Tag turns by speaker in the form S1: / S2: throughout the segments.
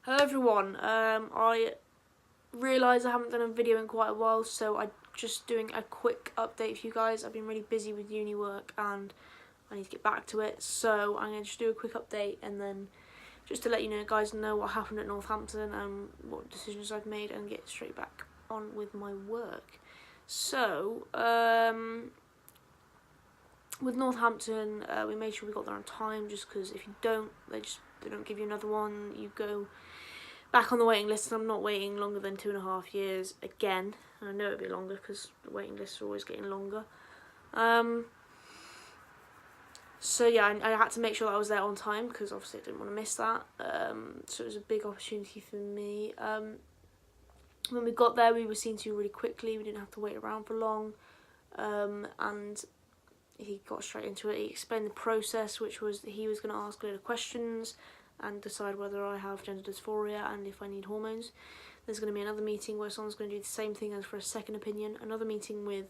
S1: Hello everyone, I realise I haven't done a video in quite a while, so I'm just doing a quick update for you guys. I've been really busy with uni work and I need to get back to it, so I'm going to just do a quick update and then just to let you guys know what happened at Northampton and what decisions I've made and get straight back on with my work. So, with Northampton, we made sure we got there on time, just because if you don't, they don't give you another one. You go back on the waiting list, and I'm not waiting longer than 2.5 years again. And I know it'll be longer because the waiting lists are always getting longer. So yeah, I had to make sure that I was there on time because obviously I didn't want to miss that. So it was a big opportunity for me. When we got there, we were seen to really quickly. We didn't have to wait around for long. And he got straight into it. He explained the process, which was that he was going to ask a load of questions and decide whether I have gender dysphoria and if I need hormones. There's going to be another meeting where someone's going to do the same thing as for a second opinion, another meeting with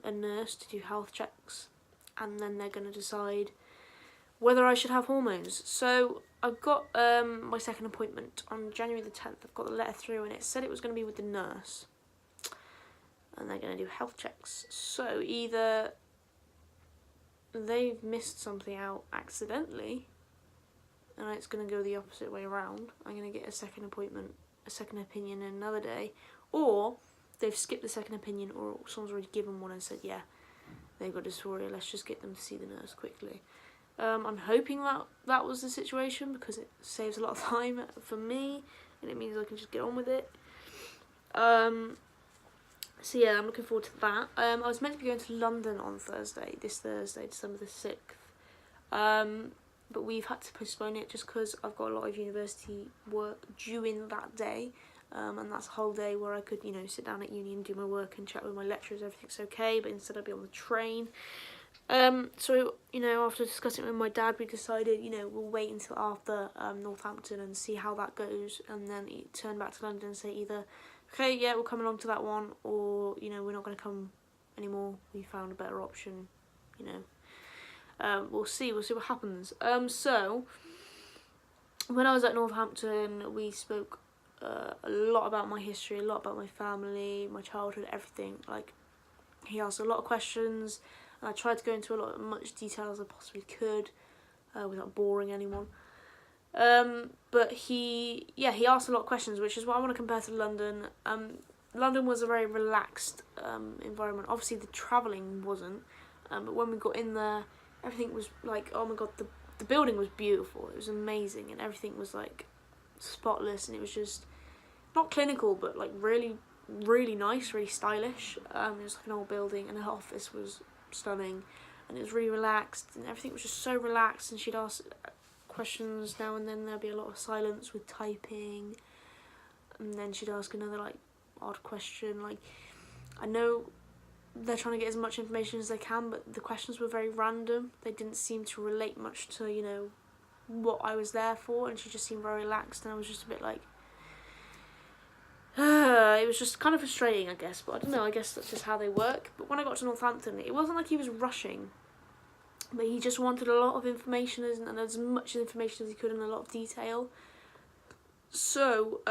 S1: a nurse to do health checks, and then they're going to decide whether I should have hormones. So I've got my second appointment on January the 10th. I've got the letter through and it said it was going to be with the nurse. And they're going to do health checks. So either they've missed something out accidentally and it's going to go the opposite way around. I'm going to get a second appointment, a second opinion in another day, or they've skipped the second opinion, or someone's already given one and said, yeah, they've got dysphoria, let's just get them to see the nurse quickly. I'm hoping that was the situation because it saves a lot of time for me and it means I can just get on with it. So yeah, I'm looking forward to that. I was meant to be going to London on this Thursday, December the 6th. But we've had to postpone it just because I've got a lot of university work due in that day. And that's a whole day where I could, sit down at uni and do my work and chat with my lecturers, everything's okay, but instead I'd be on the train. So, after discussing it with my dad, we decided, we'll wait until after Northampton and see how that goes, and then turn back to London and say either, okay, yeah, we'll come along to that one, or, we're not going to come anymore, we found a better option, we'll see what happens. So, when I was at Northampton, we spoke a lot about my history, a lot about my family, my childhood, everything. Like, he asked a lot of questions, and I tried to go into much detail as I possibly could, without boring anyone. But he asked a lot of questions, which is what I want to compare to London. London was a very relaxed environment. Obviously, the travelling wasn't, but when we got in there, everything was like, oh my god, the building was beautiful. It was amazing, and everything was like spotless, and it was just not clinical, but like really, really nice, really stylish. It was like an old building, and the office was stunning, and it was really relaxed, and everything was just so relaxed. And she'd ask questions now and then. There'd be a lot of silence with typing, and then she'd ask another like odd question. Like, I know they're trying to get as much information as they can, but the questions were very random. They didn't seem to relate much to what I was there for, and she just seemed very relaxed, and I was just a bit like, it was just kind of frustrating, I guess, but I don't know, I guess that's just how they work. But when I got to Northampton, it wasn't like he was rushing, but he just wanted a lot of information and as much information as he could in a lot of detail. So,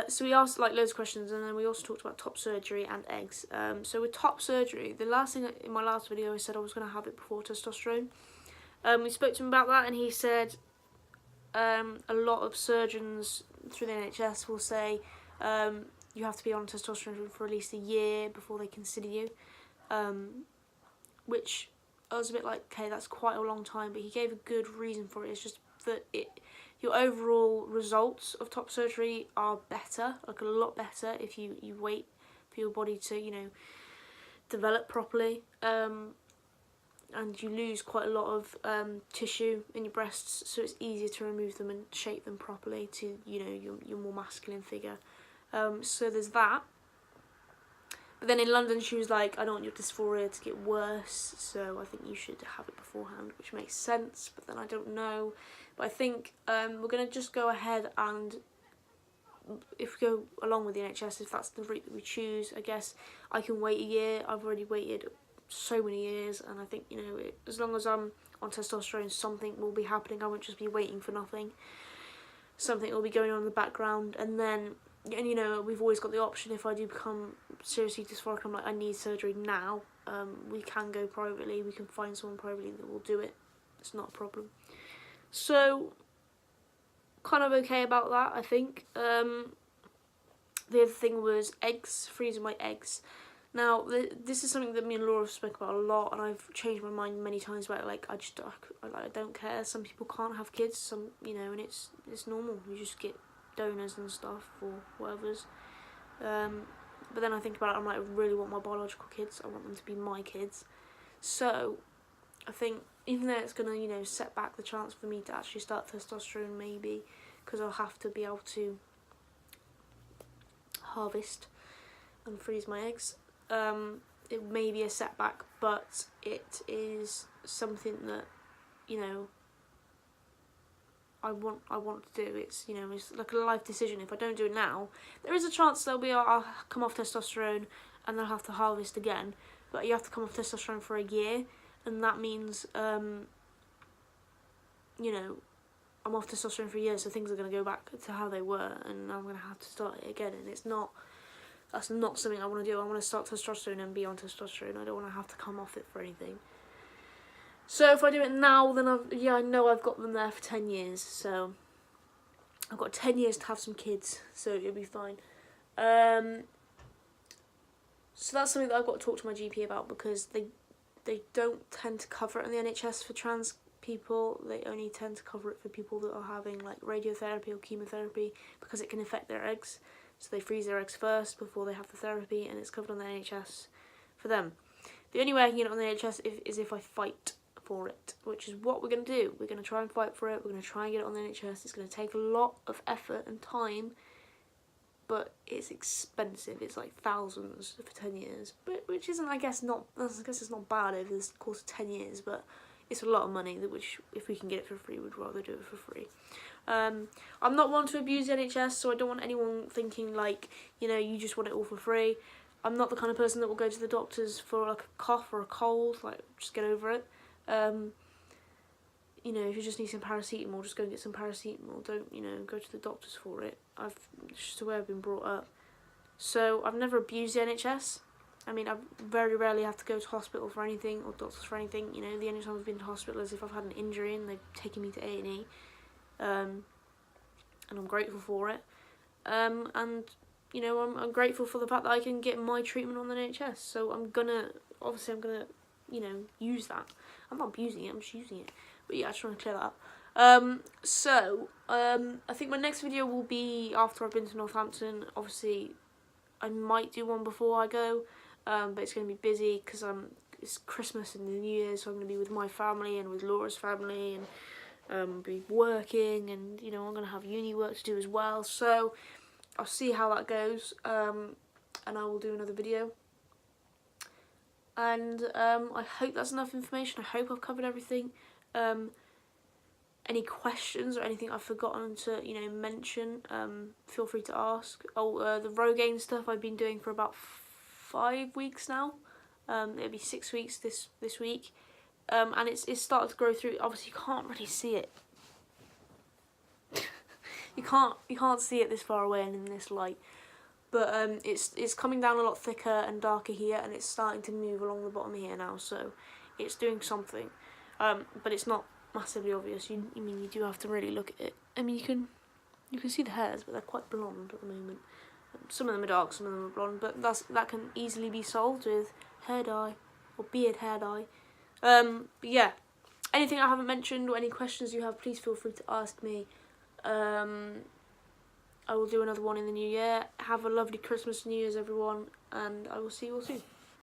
S1: so we asked like loads of questions, and then we also talked about top surgery and eggs. So with top surgery, the last thing in my last video I said I was going to have it before testosterone. We spoke to him about that, and he said a lot of surgeons through the NHS will say you have to be on testosterone for at least a year before they consider you, which I was a bit like, okay, that's quite a long time, but he gave a good reason for it. It's just that your overall results of top surgery are better, like a lot better, if you wait for your body to, develop properly. And you lose quite a lot of tissue in your breasts, so it's easier to remove them and shape them properly to, your more masculine figure. So there's that. But then in London, she was like, I don't want your dysphoria to get worse, so I think you should have it beforehand, which makes sense, but then I don't know. But I think we're going to just go ahead and, if we go along with the NHS, if that's the route that we choose, I guess I can wait a year. I've already waited so many years, and I think, you know, as long as I'm on testosterone, something will be happening. I won't just be waiting for nothing. Something will be going on in the background, and then, and you know, we've always got the option, if I do become seriously dysphoric, I'm like, I need surgery now, we can go privately, we can find someone privately that will do it. It's not a problem. So, kind of okay about that, I think. The other thing was eggs, freezing my eggs. Now, this is something that me and Laura have spoken about a lot, and I've changed my mind many times about it. Like, I don't care. Some people can't have kids, some, you know, and it's normal. You just get donors and stuff, or whatever's. But then I think about it, I'm like, I really want my biological kids. I want them to be my kids. So, I think, even though it's going to, you know, set back the chance for me to actually start testosterone, maybe, because I'll have to be able to harvest and freeze my eggs. It may be a setback, but it is something that, you know, I want to do. It's, you know, it's like a life decision. If I don't do it now, there is a chance I'll come off testosterone and then I'll have to harvest again. But you have to come off testosterone for a year, and that means, you know, I'm off testosterone for a year, so things are going to go back to how they were, and I'm going to have to start it again, and that's not something I want to do. I want to start testosterone and be on testosterone. I don't want to have to come off it for anything. So if I do it now, then I know I've got them there for 10 years, so I've got 10 years to have some kids, so it'll be fine. So that's something that I've got to talk to my GP about, because they don't tend to cover it in the NHS for trans people. They only tend to cover it for people that are having like radiotherapy or chemotherapy, because it can affect their eggs. So they freeze their eggs first before they have the therapy, and it's covered on the NHS for them. The only way I can get it on the NHS is if I fight for it, which is what we're going to do. We're going to try and fight for it. We're going to try and get it on the NHS. It's going to take a lot of effort and time, but it's expensive. It's like thousands for 10 years, but which isn't, I guess it's not bad over the course of 10 years, but it's a lot of money, which if we can get it for free, we'd rather do it for free. I'm not one to abuse the NHS, so I don't want anyone thinking like, you know, you just want it all for free. I'm not the kind of person that will go to the doctors for like a cough or a cold, like just get over it. You know, if you just need some paracetamol, just go and get some paracetamol. Don't, you know, go to the doctors for it. It's just the way I've been brought up. So I've never abused the NHS. I mean, I very rarely have to go to hospital for anything, or doctors for anything. You know, the only time I've been to hospital is if I've had an injury and they've taken me to A&E. And I'm grateful for it. And, you know, I'm grateful for the fact that I can get my treatment on the NHS. So I'm gonna, you know, use that. I'm not abusing it, I'm just using it. But yeah, I just want to clear that up. I think my next video will be after I've been to Northampton. Obviously, I might do one before I go, but it's going to be busy because it's Christmas and the New Year, so I'm going to be with my family and with Laura's family, and be working, and, you know, I'm going to have uni work to do as well. So I'll see how that goes, and I will do another video. And I hope that's enough information. I hope I've covered everything. Any questions or anything I've forgotten to, you know, mention, feel free to ask. The Rogaine stuff I've been doing for about 5 weeks now. It'll be 6 weeks this week. And it's started to grow through. Obviously, you can't really see it. you can't see it this far away and in this light. But it's coming down a lot thicker and darker here, and it's starting to move along the bottom here now. So it's doing something. But it's not massively obvious. You do have to really look at it. I mean, you can see the hairs, but they're quite blonde at the moment. Some of them are dark, some of them are blonde, but that can easily be solved with hair dye or beard hair dye. But yeah, anything I haven't mentioned or any questions you have, please feel free to ask me. I will do another one in the new year. Have a lovely Christmas and New Year's, everyone, and I will see you all soon.